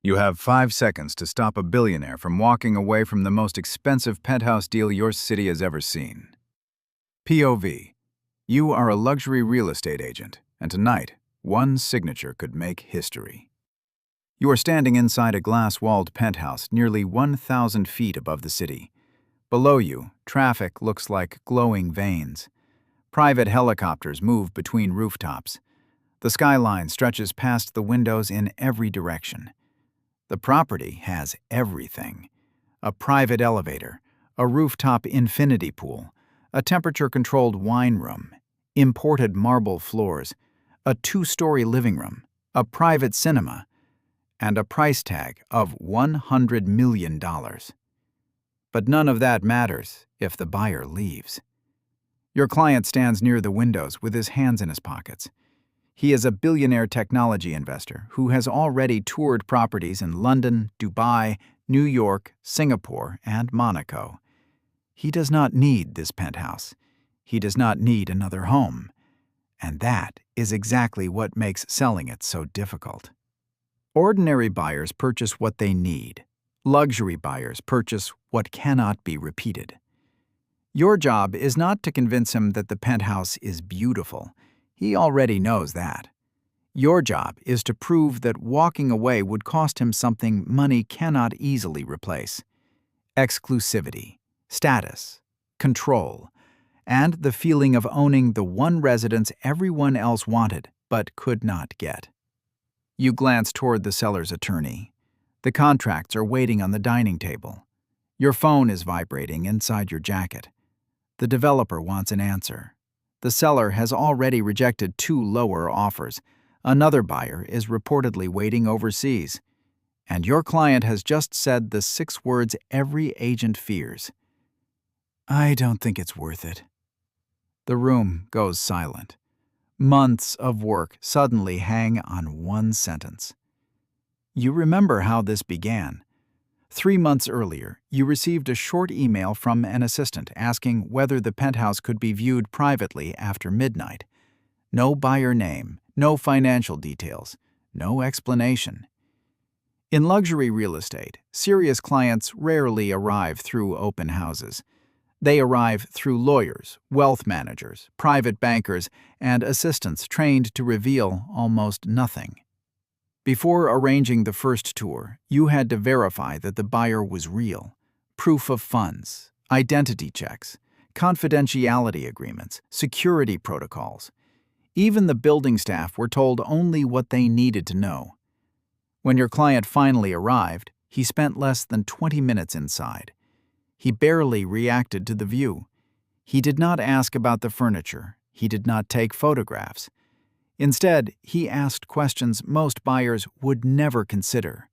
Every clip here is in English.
You have 5 seconds to stop a billionaire from walking away from the most expensive penthouse deal your city has ever seen. POV. You are a luxury real estate agent, and tonight, one signature could make history. You are standing inside a glass-walled penthouse nearly 1,000 feet above the city. Below you, traffic looks like glowing veins. Private helicopters move between rooftops. The skyline stretches past the windows in every direction. The property has everything: a private elevator, a rooftop infinity pool, a temperature-controlled wine room, imported marble floors, a 2-story living room, a private cinema, and a price tag of $100 million. But none of that matters if the buyer leaves. Your client stands near the windows with his hands in his pockets. He is a billionaire technology investor who has already toured properties in London, Dubai, New York, Singapore, and Monaco. He does not need this penthouse. He does not need another home. And that is exactly what makes selling it so difficult. Ordinary buyers purchase what they need. Luxury buyers purchase what cannot be repeated. Your job is not to convince him that the penthouse is beautiful. He already knows that. Your job is to prove that walking away would cost him something money cannot easily replace: exclusivity, status, control, and the feeling of owning the one residence everyone else wanted but could not get. You glance toward the seller's attorney. The contracts are waiting on the dining table. Your phone is vibrating inside your jacket. The developer wants an answer. The seller has already rejected 2 lower offers. Another buyer is reportedly waiting overseas. And your client has just said the 6 words every agent fears: "I don't think it's worth it." The room goes silent. Months of work suddenly hang on one sentence. You remember how this began. 3 months earlier, you received a short email from an assistant asking whether the penthouse could be viewed privately after midnight. No buyer name, no financial details, no explanation. In luxury real estate, serious clients rarely arrive through open houses. They arrive through lawyers, wealth managers, private bankers, and assistants trained to reveal almost nothing. Before arranging the first tour, you had to verify that the buyer was real. Proof of funds, identity checks, confidentiality agreements, security protocols. Even the building staff were told only what they needed to know. When your client finally arrived, he spent less than 20 minutes inside. He barely reacted to the view. He did not ask about the furniture. He did not take photographs. Instead, he asked questions most buyers would never consider.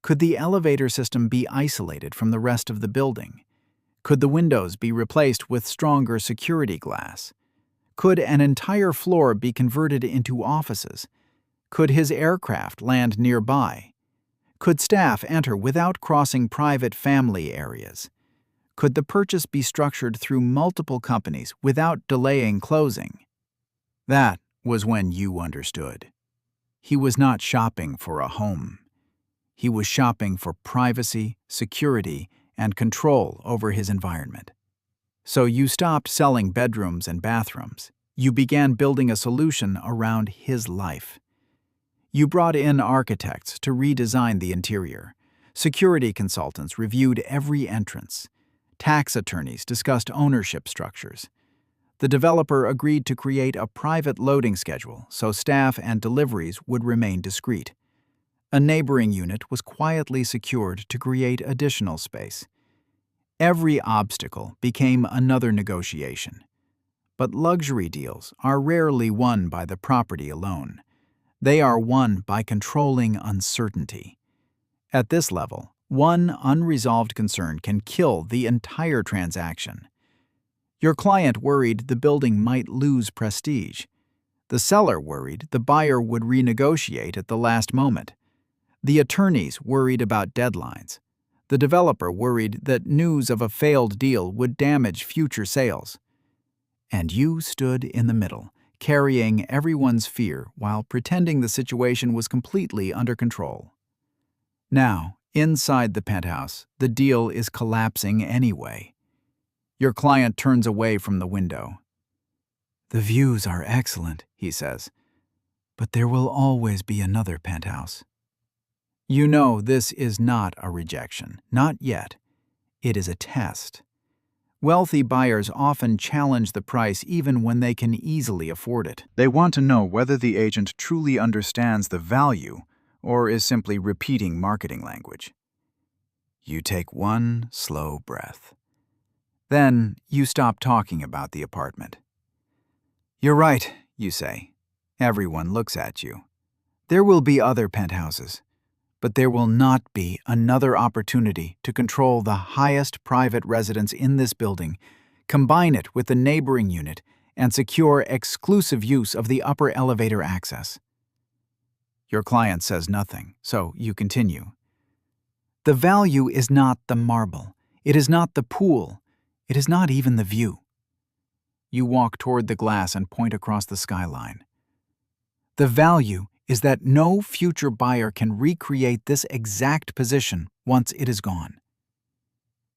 Could the elevator system be isolated from the rest of the building? Could the windows be replaced with stronger security glass? Could an entire floor be converted into offices? Could his aircraft land nearby? Could staff enter without crossing private family areas? Could the purchase be structured through multiple companies without delaying closing? That was when you understood. He was not shopping for a home. He was shopping for privacy, security, and control over his environment. So you stopped selling bedrooms and bathrooms. You began building a solution around his life. You brought in architects to redesign the interior. Security consultants reviewed every entrance. Tax attorneys discussed ownership structures. The developer agreed to create a private loading schedule so staff and deliveries would remain discreet. A neighboring unit was quietly secured to create additional space. Every obstacle became another negotiation. But luxury deals are rarely won by the property alone. They are won by controlling uncertainty. At this level, one unresolved concern can kill the entire transaction. Your client worried the building might lose prestige. The seller worried the buyer would renegotiate at the last moment. The attorneys worried about deadlines. The developer worried that news of a failed deal would damage future sales. And you stood in the middle, carrying everyone's fear while pretending the situation was completely under control. Now, inside the penthouse, the deal is collapsing anyway. Your client turns away from the window. "The views are excellent," he says, "but there will always be another penthouse." You know this is not a rejection, not yet. It is a test. Wealthy buyers often challenge the price even when they can easily afford it. They want to know whether the agent truly understands the value or is simply repeating marketing language. You take one slow breath. Then you stop talking about the apartment. "You're right," you say. Everyone looks at you. There will be other penthouses, but there will not be another opportunity to control the highest private residence in this building, combine it with the neighboring unit, and secure exclusive use of the upper elevator access. Your client says nothing, so you continue. "The value is not the marble. It is not the pool. It is not even the view." You walk toward the glass and point across the skyline. "The value is that no future buyer can recreate this exact position once it is gone."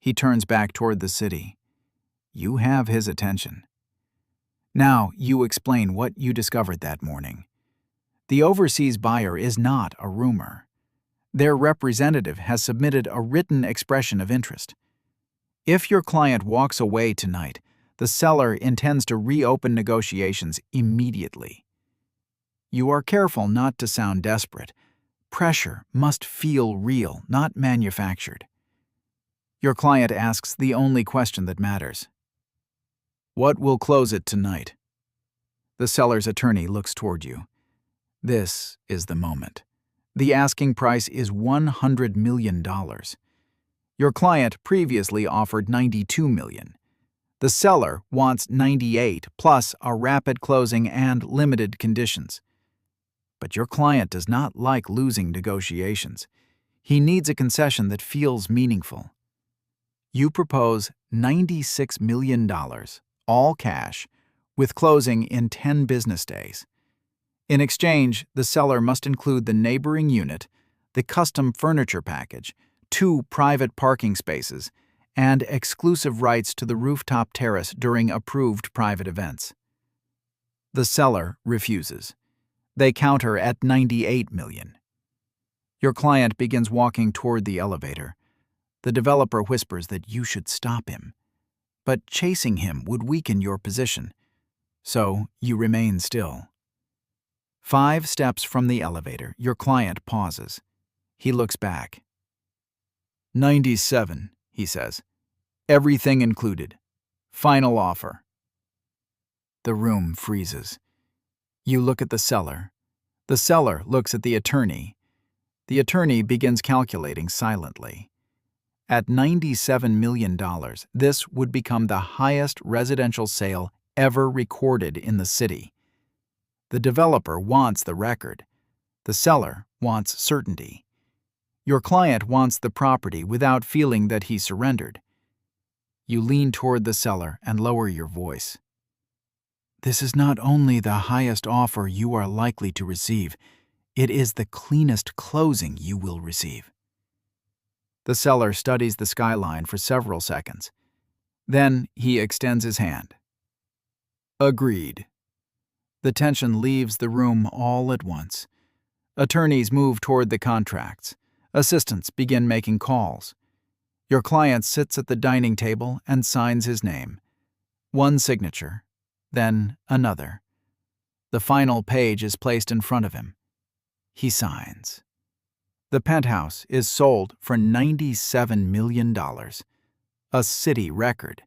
He turns back toward the city. You have his attention. Now you explain what you discovered that morning. The overseas buyer is not a rumor. Their representative has submitted a written expression of interest. If your client walks away tonight, the seller intends to reopen negotiations immediately. You are careful not to sound desperate. Pressure must feel real, not manufactured. Your client asks the only question that matters. "What will close it tonight?" The seller's attorney looks toward you. This is the moment. The asking price is $100 million. Your client previously offered $92 million. The seller wants $98 plus a rapid closing and limited conditions. But your client does not like losing negotiations. He needs a concession that feels meaningful. You propose $96 million, all cash, with closing in 10 business days. In exchange, the seller must include the neighboring unit, the custom furniture package, 2 private parking spaces, and exclusive rights to the rooftop terrace during approved private events. The seller refuses. They counter at $98 million. Your client begins walking toward the elevator. The developer whispers that you should stop him. But chasing him would weaken your position. So you remain still. 5 steps from the elevator, your client pauses. He looks back. "97, he says. "Everything included. Final offer." The room freezes. You look at the seller. The seller looks at the attorney. The attorney begins calculating silently. At $97 million, this would become the highest residential sale ever recorded in the city. The developer wants the record. The seller wants certainty. Your client wants the property without feeling that he surrendered. You lean toward the seller and lower your voice. "This is not only the highest offer you are likely to receive, it is the cleanest closing you will receive." The seller studies the skyline for several seconds. Then he extends his hand. "Agreed." The tension leaves the room all at once. Attorneys move toward the contracts. Assistants begin making calls. Your client sits at the dining table and signs his name. One signature, then another. The final page is placed in front of him. He signs. The penthouse is sold for $97 million, a city record.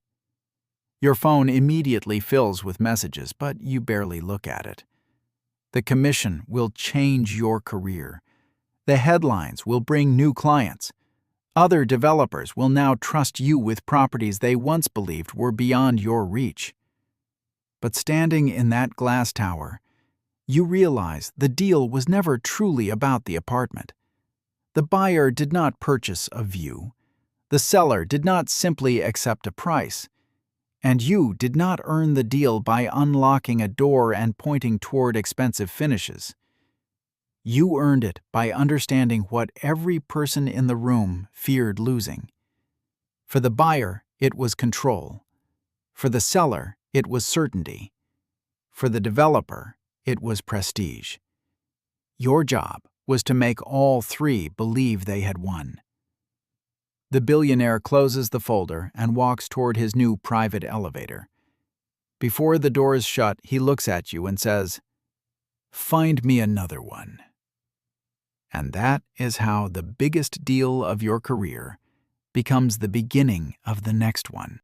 Your phone immediately fills with messages, but you barely look at it. The commission will change your career. The headlines will bring new clients. Other developers will now trust you with properties they once believed were beyond your reach. But standing in that glass tower, you realize the deal was never truly about the apartment. The buyer did not purchase a view. The seller did not simply accept a price. And you did not earn the deal by unlocking a door and pointing toward expensive finishes. You earned it by understanding what every person in the room feared losing. For the buyer, it was control. For the seller, it was certainty. For the developer, it was prestige. Your job was to make all three believe they had won. The billionaire closes the folder and walks toward his new private elevator. Before the doors shut, he looks at you and says, "Find me another one." And that is how the biggest deal of your career becomes the beginning of the next one.